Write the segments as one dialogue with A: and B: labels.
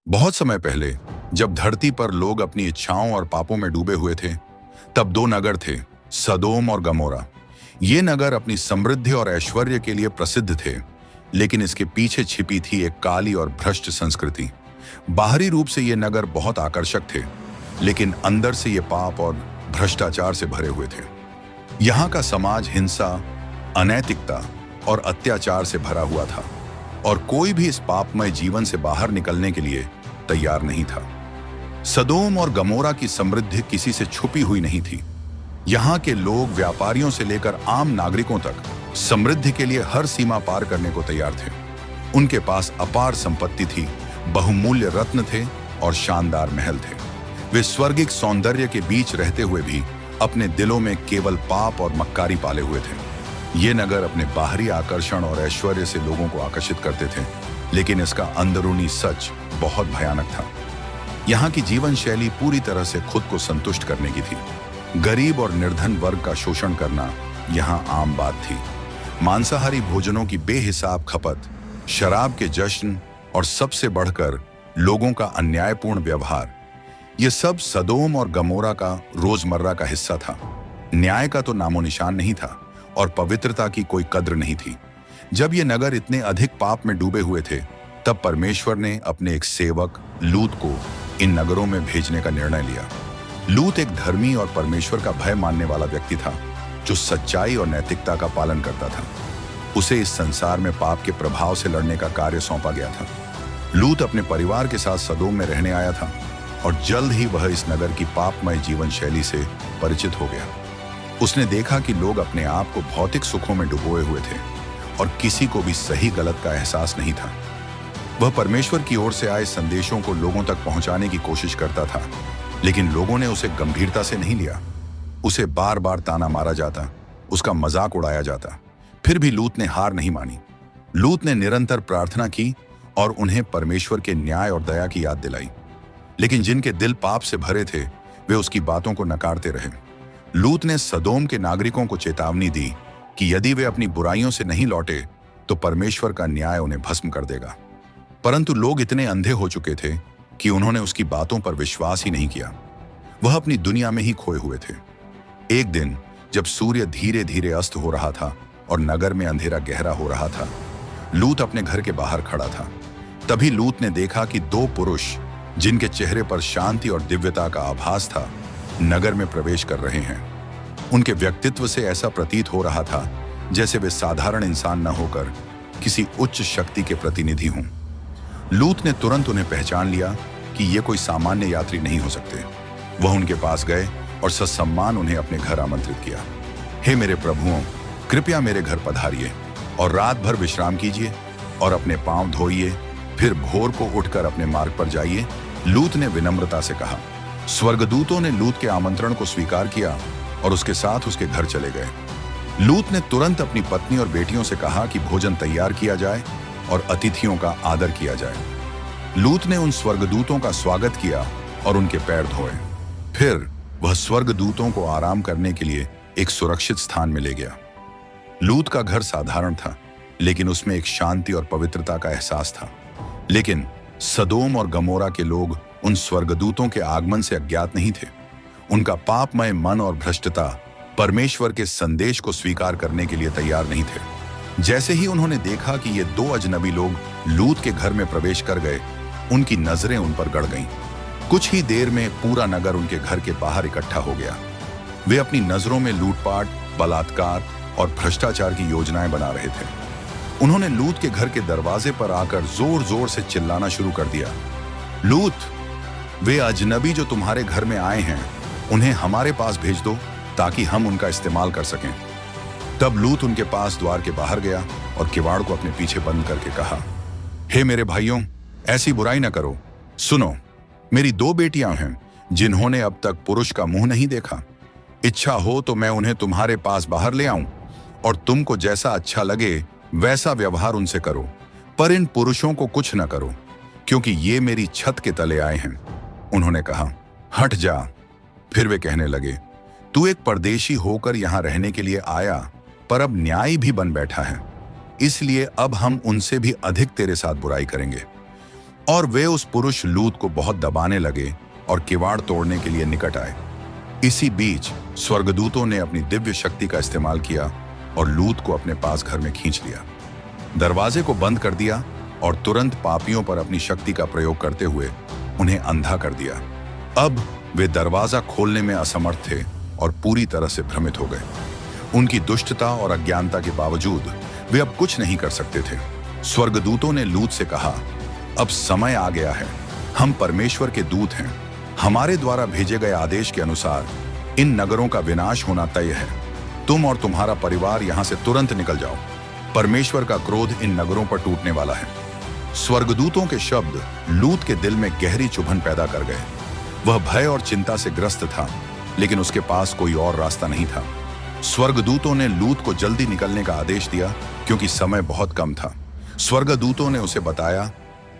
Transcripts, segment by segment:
A: बहुत समय पहले जब धरती पर लोग अपनी इच्छाओं और पापों में डूबे हुए थे, तब दो नगर थे, सदोम और गमोरा। ये नगर अपनी समृद्धि और ऐश्वर्य के लिए प्रसिद्ध थे, लेकिन इसके पीछे छिपी थी एक काली और भ्रष्ट संस्कृति। बाहरी रूप से ये नगर बहुत आकर्षक थे, लेकिन अंदर से ये पाप और भ्रष्टाचार से भरे हुए थे। यहाँ का समाज हिंसा, अनैतिकता और अत्याचार से भरा हुआ था, और कोई भी इस पापमय जीवन से बाहर निकलने के लिए तैयार नहीं था। सदोम और गमोरा की समृद्धि किसी से छुपी हुई नहीं थी। यहाँ के लोग व्यापारियों से लेकर आम नागरिकों तक समृद्धि के लिए हर सीमा पार करने को तैयार थे। उनके पास अपार संपत्ति थी, बहुमूल्य रत्न थे और शानदार महल थे। वे स्वर्गिक सौंदर्य के बीच रहते हुए भी अपने दिलों में केवल पाप और मक्कारी पाले हुए थे। ये नगर अपने बाहरी आकर्षण और ऐश्वर्य से लोगों को आकर्षित करते थे, लेकिन इसका अंदरूनी सच बहुत भयानक था। यहाँ की जीवन शैली पूरी तरह से खुद को संतुष्ट करने की थी। गरीब और निर्धन वर्ग का शोषण करना यहाँ आम बात थी। मांसाहारी भोजनों की बेहिसाब खपत, शराब के जश्न और सबसे बढ़कर लोगों का अन्यायपूर्ण व्यवहार, ये सब सदोम और गमोरा का रोजमर्रा का हिस्सा था। न्याय का तो नामो निशान नहीं था और पवित्रता की कोई कद्र नहीं थी। जब ये नगर इतने अधिक पाप में डूबे हुए थे, तब परमेश्वर ने अपने एक सेवक लूत को इन नगरों में भेजने का निर्णय लिया। लूत एक धर्मी और परमेश्वर का भय मानने वाला व्यक्ति था, जो सच्चाई और नैतिकता का पालन करता था। उसे इस संसार में पाप के प्रभाव से लड़ने का कार्य सौंपा गया था। लूत अपने परिवार के साथ सदोम में रहने आया था, और जल्द ही वह इस नगर की पापमय जीवन शैली से परिचित हो गया। उसने देखा कि लोग अपने आप को भौतिक सुखों में डुबोए हुए थे और किसी को भी सही गलत का एहसास नहीं था। वह परमेश्वर की ओर से आए संदेशों को लोगों तक पहुंचाने की कोशिश करता था, लेकिन लोगों ने उसे गंभीरता से नहीं लिया। उसे बार बार ताना मारा जाता, उसका मजाक उड़ाया जाता। फिर भी लूत ने हार नहीं मानी। लूत ने निरंतर प्रार्थना की और उन्हें परमेश्वर के न्याय और दया की याद दिलाई, लेकिन जिनके दिल पाप से भरे थे, वे उसकी बातों को नकारते रहे। लूत ने सदोम के नागरिकों को चेतावनी दी कि यदि वे अपनी बुराइयों से नहीं लौटे, तो परमेश्वर का न्याय उन्हें भस्म कर देगा। परंतु लोग इतने अंधे हो चुके थे कि उन्होंने उसकी बातों पर विश्वास ही नहीं किया। वह अपनी दुनिया में ही खोए हुए थे। एक दिन जब सूर्य धीरे धीरे अस्त हो रहा था और नगर में अंधेरा गहरा हो रहा था, लूत अपने घर के बाहर खड़ा था। तभी लूत ने देखा कि दो पुरुष, जिनके चेहरे पर शांति और दिव्यता का आभास था, नगर में प्रवेश कर रहे हैं। उनके व्यक्तित्व से ऐसा प्रतीत हो रहा था जैसे वे साधारण इंसान न होकर किसी उच्च शक्ति के प्रतिनिधि हों। लूत ने तुरंत उन्हें पहचान लिया कि ये कोई सामान्य यात्री नहीं हो सकते। वह उनके पास गए और ससम्मान उन्हें अपने घर आमंत्रित किया। हे मेरे प्रभुओं, कृपया मेरे घर पधारिए और रात भर विश्राम कीजिए और अपने पांव धोइए, फिर भोर को उठकर अपने मार्ग पर जाइए। लूत ने विनम्रता से कहा। स्वर्गदूतों ने लूत के आमंत्रण को स्वीकार किया और उसके साथ उसके घर चले गए। लूत ने तुरंत अपनी पत्नी और बेटियों से कहा कि भोजन तैयार किया जाए और अतिथियों का आदर किया जाए। लूत ने उन स्वर्गदूतों का स्वागत किया और उनके पैर धोए। फिर वह स्वर्गदूतों को आराम करने के लिए एक सुरक्षित स्थान में ले गया। लूत का घर साधारण था, लेकिन उसमें एक शांति और पवित्रता का एहसास था। लेकिन सदोम और गमोरा के लोग उन स्वर्गदूतों के आगमन से अज्ञात नहीं थे। उनका पापमय मन और भ्रष्टता परमेश्वर के संदेश को स्वीकार करने के लिए तैयार नहीं थे। जैसे ही उन्होंने देखा कि ये दो अजनबी लोग लूत के घर में प्रवेश कर गए, उनकी नजरें उन पर गड़ गईं। कुछ ही देर में पूरा नगर उनके घर के बाहर इकट्ठा हो गया। वे अपनी नजरों में लूटपाट, बलात्कार और भ्रष्टाचार की योजनाएं बना रहे थे। उन्होंने लूत के घर के दरवाजे पर आकर जोर जोर से चिल्लाना शुरू कर दिया। लूत, वे अजनबी जो तुम्हारे घर में आए हैं, उन्हें हमारे पास भेज दो ताकि हम उनका इस्तेमाल कर सकें। तब लूत उनके पास द्वार के बाहर गया और किवाड़ को अपने पीछे बंद करके कहा, हे मेरे भाइयों, ऐसी बुराई न करो। सुनो, मेरी दो बेटियां हैं जिन्होंने अब तक पुरुष का मुंह नहीं देखा। इच्छा हो तो मैं उन्हें तुम्हारे पास बाहर ले आऊं और तुमको जैसा अच्छा लगे वैसा व्यवहार उनसे करो, पर इन पुरुषों को कुछ न करो, क्योंकि ये मेरी छत के तले आए हैं। उन्होंने कहा, हट जा। फिर वे कहने लगे, तू एक परदेशी होकर यहां रहने के लिए आया, पर अब न्यायी भी बन बैठा है, इसलिए अब हम उनसे भी अधिक तेरे साथ बुराई करेंगे। और वे उस पुरुष लूत को बहुत दबाने लगे और किवाड़ तोड़ने के लिए निकट आए। इसी बीच स्वर्गदूतों ने अपनी दिव्य शक्ति का इस्तेमाल किया और लूत को अपने पास घर में खींच लिया, दरवाजे को बंद कर दिया और तुरंत पापियों पर अपनी शक्ति का प्रयोग करते हुए उन्हें अंधा कर दिया। अब वे दरवाजा खोलने में असमर्थ थे और पूरी तरह से भ्रमित हो गए। उनकी दुष्टता और अज्ञानता के बावजूद वे अब कुछ नहीं कर सकते थे। स्वर्गदूतों ने लूत से कहा, अब समय आ गया है, हम परमेश्वर के दूत हैं, हमारे द्वारा भेजे गए आदेश के अनुसार इन नगरों का विनाश होना तय है। तुम और तुम्हारा परिवार यहां से तुरंत निकल जाओ, परमेश्वर का क्रोध इन नगरों पर टूटने वाला है। स्वर्गदूतों के शब्द लूत के दिल में गहरी चुभन पैदा कर गए। वह भय और चिंता से ग्रस्त था, लेकिन उसके पास कोई और रास्ता नहीं था। स्वर्गदूतों ने लूत को जल्दी निकलने का आदेश दिया क्योंकि समय बहुत कम था। स्वर्गदूतों ने उसे बताया,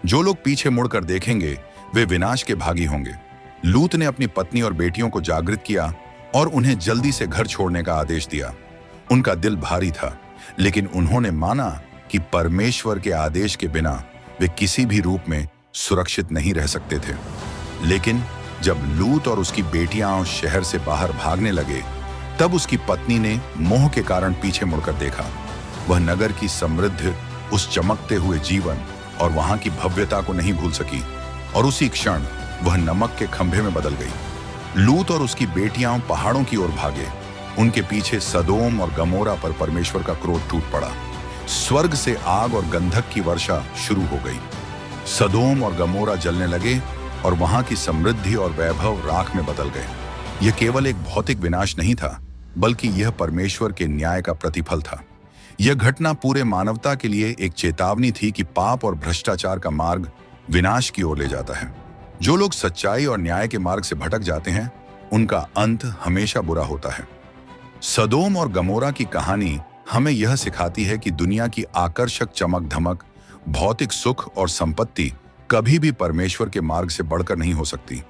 A: जो लोग पीछे मुड़कर देखेंगे वे विनाश के भागी होंगे। लूत ने अपनी पत्नी और बेटियों को जागृत किया और उन्हें जल्दी से घर छोड़ने का आदेश दिया। उनका दिल भारी था, लेकिन उन्होंने माना कि परमेश्वर के आदेश के बिना वे किसी भी रूप में सुरक्षित नहीं रह सकते थे। लेकिन जब लूत और उसकी बेटियां शहर से बाहर भागने लगे, तब उसकी पत्नी ने मोह के कारण पीछे मुड़कर देखा। वह नगर की समृद्ध, उस चमकते हुए जीवन और वहां की भव्यता को नहीं भूल सकी और उसी क्षण वह नमक के खंभे में बदल गई। लूत और उसकी बेटियां पहाड़ों की ओर भागे। उनके पीछे सदोम और गमोरा पर परमेश्वर का क्रोध टूट पड़ा। स्वर्ग से आग और गंधक की वर्षा शुरू हो गई। सदोम और गमोरा जलने लगे और वहां की समृद्धि और वैभव राख में बदल गए। यह केवल एक भौतिक विनाश नहीं था, बल्कि यह परमेश्वर के न्याय का प्रतिफल था। यह घटना पूरे मानवता के लिए एक चेतावनी थी कि पाप और भ्रष्टाचार का मार्ग विनाश की ओर ले जाता है। जो लोग सच्चाई और न्याय के मार्ग से भटक जाते हैं, उनका अंत हमेशा बुरा होता है। सदोम और गमोरा की कहानी हमें यह सिखाती है कि दुनिया की आकर्षक चमक धमक, भौतिक सुख और संपत्ति कभी भी परमेश्वर के मार्ग से बढ़कर नहीं हो सकती।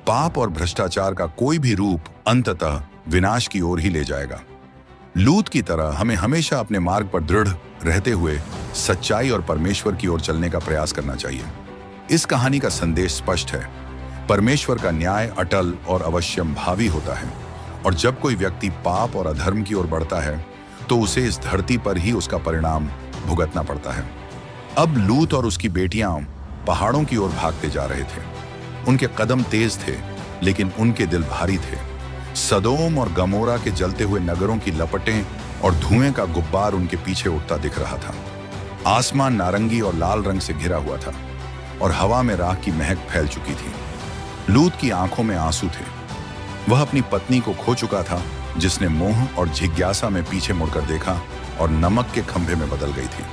A: पाप और भ्रष्टाचार का कोई भी रूप अंततः विनाश की ओर ही ले जाएगा। लूत की तरह हमें हमेशा अपने मार्ग पर दृढ़ रहते हुए सच्चाई और परमेश्वर की ओर चलने का प्रयास करना चाहिए। इस कहानी का संदेश स्पष्ट है, परमेश्वर का न्याय अटल और अवश्यंभावी होता है, और जब कोई व्यक्ति पाप और अधर्म की ओर बढ़ता है तो उसे इस धरती पर ही उसका परिणाम भुगतना पड़ता है। अब लूत और उसकी बेटियां पहाड़ों की ओर भागते जा रहे थे। उनके कदम तेज थे, लेकिन उनके दिल भारी थे। सदोम और गमोरा के जलते हुए नगरों की लपटें और धुएं का गुब्बार उनके पीछे उठता दिख रहा था। आसमान नारंगी और लाल रंग से घिरा हुआ था और हवा में राख की महक फैल चुकी थी। लूत की आंखों में आंसू थे। वह अपनी पत्नी को खो चुका था, जिसने मोह और जिज्ञासा में पीछे मुड़कर देखा और नमक के खंभे में बदल गई थी।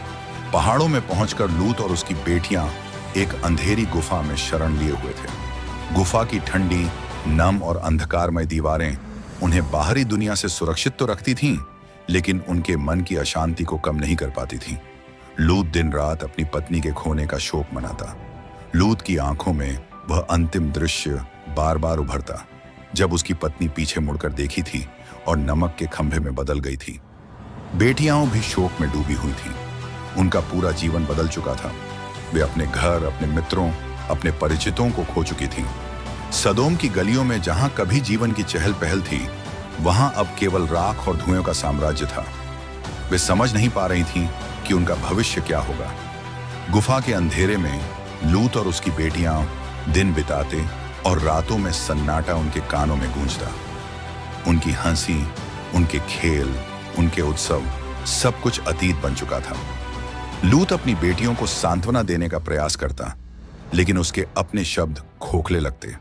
A: पहाड़ों में पहुंचकर लूत और उसकी बेटियां एक अंधेरी गुफा में शरण लिए हुए थे। गुफा की ठंडी, नम और अंधकारमय दीवारें उन्हें बाहरी दुनिया से सुरक्षित तो रखती थीं, लेकिन उनके मन की अशांति को कम नहीं कर पाती थीं। लूत दिन रात अपनी पत्नी के खोने का शोक मनाता। लूत की आंखों में वह अंतिम दृश्य बार बार उभरता, जब उसकी पत्नी पीछे मुड़कर देखी थी और नमक के खंभे में बदल गई थी। बेटियां भी शोक में डूबी हुई थीं। उनका पूरा जीवन बदल चुका था। वे अपने घर, अपने मित्रों, अपने परिचितों को खो चुकी थीं। सदोम की गलियों में जहां कभी जीवन की चहल पहल थी, वहां अब केवल राख और धुएं का साम्राज्य था। वे समझ नहीं पा रही थीं कि उनका भविष्य क्या होगा। गुफा के अंधेरे में लूत और उसकी बेटियां दिन बिताते और रातों में सन्नाटा उनके कानों में गूंजता। उनकी हंसी, उनके खेल, उनके उत्सव, सब कुछ अतीत बन चुका था। लूत अपनी बेटियों को सांत्वना देने का प्रयास करता, लेकिन उसके अपने शब्द खोखले लगते।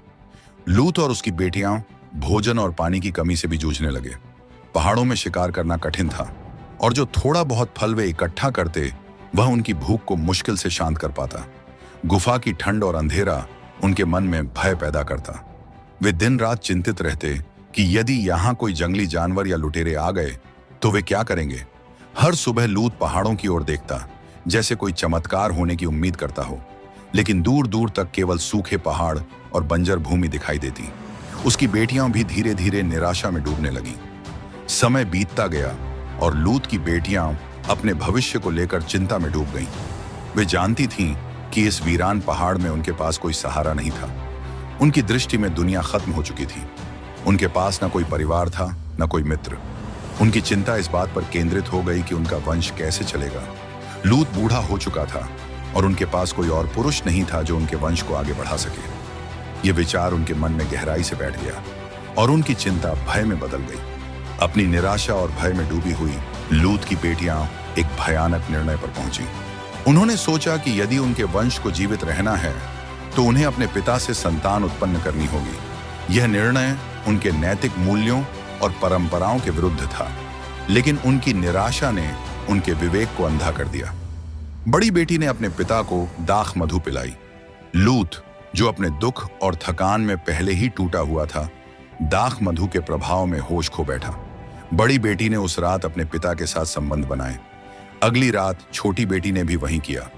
A: लूत और उसकी बेटियां भोजन और पानी की कमी से भी जूझने लगे। पहाड़ों में शिकार करना कठिन था, और जो थोड़ा बहुत फल वे इकट्ठा करते, वह उनकी भूख को मुश्किल से शांत कर पाता। गुफा की ठंड और अंधेरा उनके मन में भय पैदा करता। वे दिन रात चिंतित रहते कि यदि यहाँ कोई जंगली जानवर या लुटेरे आ गए तो वे क्या करेंगे। हर सुबह लूत पहाड़ों की ओर देखता, जैसे कोई चमत्कार होने की उम्मीद करता हो, लेकिन दूर दूर तक केवल सूखे पहाड़ और बंजर भूमि दिखाई देती। उसकी बेटियां भी धीरे धीरे निराशा में डूबने लगीं। समय बीतता गया और लूत की बेटियां अपने भविष्य को लेकर चिंता में डूब गईं। वे जानती थीं कि इस वीरान पहाड़ में उनके पास कोई सहारा नहीं था। उनकी दृष्टि में दुनिया खत्म हो चुकी थी। उनके पास न कोई परिवार था, न कोई मित्र। उनकी चिंता इस बात पर केंद्रित हो गई कि उनका वंश कैसे चलेगा। लूत बूढ़ा हो चुका था और उनके पास कोई और पुरुष नहीं था जो उनके वंश को आगे बढ़ा सके। ये विचार उनके मन में गहराई से बैठ गया और उनकी चिंता भय में बदल गई। अपनी निराशा और भय में डूबी हुई लूत की बेटियां एक भयानक निर्णय पर पहुंची। उन्होंने सोचा कि यदि उनके वंश को जीवित रहना है तो उन्हें अपने पिता से संतान उत्पन्न करनी होगी। यह निर्णय उनके नैतिक मूल्यों और परंपराओं के विरुद्ध था, लेकिन उनकी निराशा ने उनके विवेक को अंधा कर दिया। बड़ी बेटी ने अपने पिता को दाख मधु पिलाई। लूत, जो अपने दुख और थकान में पहले ही टूटा हुआ था, दाख मधु के प्रभाव में होश खो बैठा। बड़ी बेटी ने उस रात अपने पिता के साथ संबंध बनाए। अगली रात छोटी बेटी ने भी वही किया।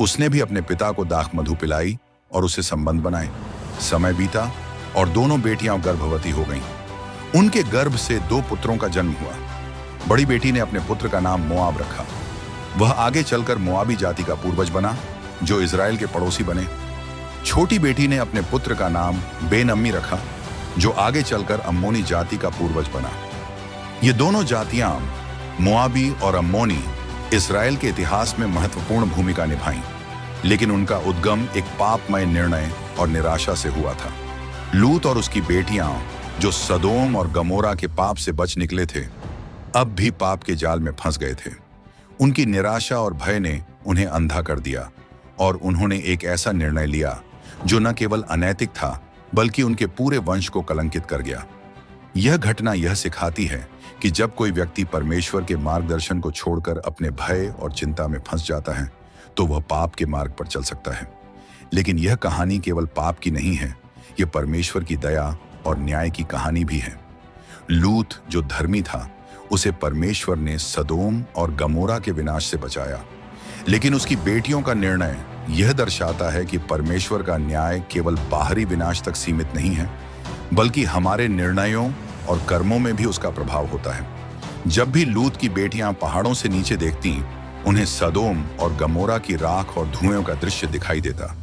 A: उसने भी अपने पिता को दाख मधु पिलाई और उसे संबंध बनाए। समय बीता और दोनों बेटियां गर्भवती हो गईं। उनके गर्भ से 2 पुत्रों का जन्म हुआ। बड़ी बेटी ने अपने पुत्र का नाम मोआब रखा। वह आगे चलकर मोआबी जाति का पूर्वज बना, जो इजराइल के पड़ोसी बने। छोटी बेटी ने अपने पुत्र का नाम बेन-अम्मी रखा, जो आगे चलकर अम्मोनी जाति का पूर्वज बना। ये दोनों जातियां, मोआबी और अम्मोनी, इस्राएल के इतिहास में महत्वपूर्ण भूमिका निभाई, लेकिन उनका उद्गम एक पापमय निर्णय और निराशा से हुआ था। लूत और उसकी बेटियां, जो सदोम और गमोरा के पाप से बच निकले थे, अब भी पाप के जाल में फंस गए थे। उनकी निराशा और भय ने उन्हें अंधा कर दिया और उन्होंने एक ऐसा निर्णय लिया जो न केवल अनैतिक था, बल्कि उनके पूरे वंश को कलंकित कर गया। यह घटना यह सिखाती है कि जब कोई व्यक्ति परमेश्वर के मार्गदर्शन को छोड़कर अपने भय और चिंता में फंस जाता है, तो वह पाप के मार्ग पर चल सकता है। लेकिन यह कहानी केवल पाप की नहीं है, यह परमेश्वर की दया और न्याय की कहानी भी है। लूत, जो धर्मी था, उसे परमेश्वर ने सदोम और गमोरा के विनाश से बचाया, लेकिन उसकी बेटियों का निर्णय यह दर्शाता है कि परमेश्वर का न्याय केवल बाहरी विनाश तक सीमित नहीं है, बल्कि हमारे निर्णयों और कर्मों में भी उसका प्रभाव होता है। जब भी लूत की बेटियां पहाड़ों से नीचे देखती, उन्हें सदोम और गमोरा की राख और धुएं का दृश्य दिखाई देता।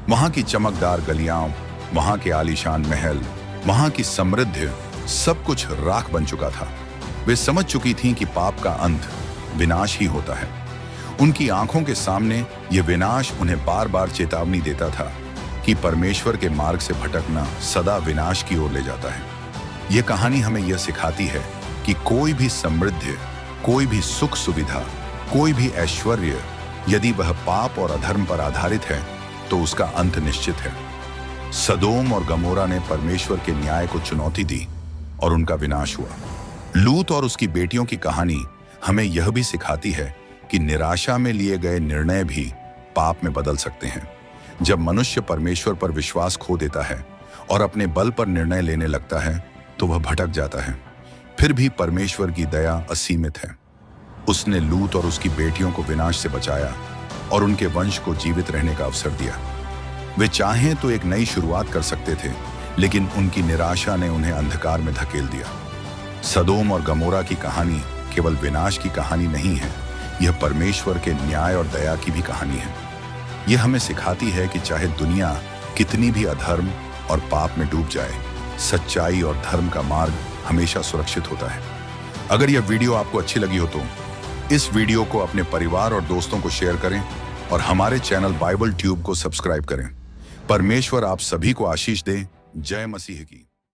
A: वहां की चमकदार गलियां, वहां के आलीशान महल, वहां की समृद्धि, सब कुछ राख बन चुका था। वे समझ चुकी थीं कि पाप का अंत विनाश ही होता है। उनकी आंखों के सामने यह विनाश उन्हें बार बार चेतावनी देता था कि परमेश्वर के मार्ग से भटकना सदा विनाश की ओर ले जाता है। यह कहानी हमें यह सिखाती है कि कोई भी समृद्धि, कोई भी सुख सुविधा, कोई भी ऐश्वर्य, यदि वह पाप और अधर्म पर आधारित है, तो उसका अंत निश्चित है। सदोम और गमोरा ने परमेश्वर के न्याय को चुनौती दी और उनका विनाश हुआ। लूत और उसकी बेटियों की कहानी हमें यह भी सिखाती है कि निराशा में लिए गए निर्णय भी पाप में बदल सकते हैं। जब मनुष्य परमेश्वर पर विश्वास खो देता है और अपने बल पर निर्णय लेने लगता है, तो वह भटक जाता है। फिर भी परमेश्वर की दया असीमित है। उसने लूत और उसकी बेटियों को विनाश से बचाया और उनके वंश को जीवित रहने का अवसर दिया। वे चाहें तो एक नई शुरुआत कर सकते थे, लेकिन उनकी निराशा ने उन्हें अंधकार में धकेल दिया। सदोम और गमोरा की कहानी केवल विनाश की कहानी नहीं है, यह परमेश्वर के न्याय और दया की भी कहानी है। यह हमें सिखाती है कि चाहे दुनिया कितनी भी अधर्म और पाप में डूब जाए, सच्चाई और धर्म का मार्ग हमेशा सुरक्षित होता है। अगर यह वीडियो आपको अच्छी लगी हो तो इस वीडियो को अपने परिवार और दोस्तों को शेयर करें और हमारे चैनल बाइबल ट्यूब को सब्सक्राइब करें। परमेश्वर आप सभी को आशीष दे। जय मसीह की।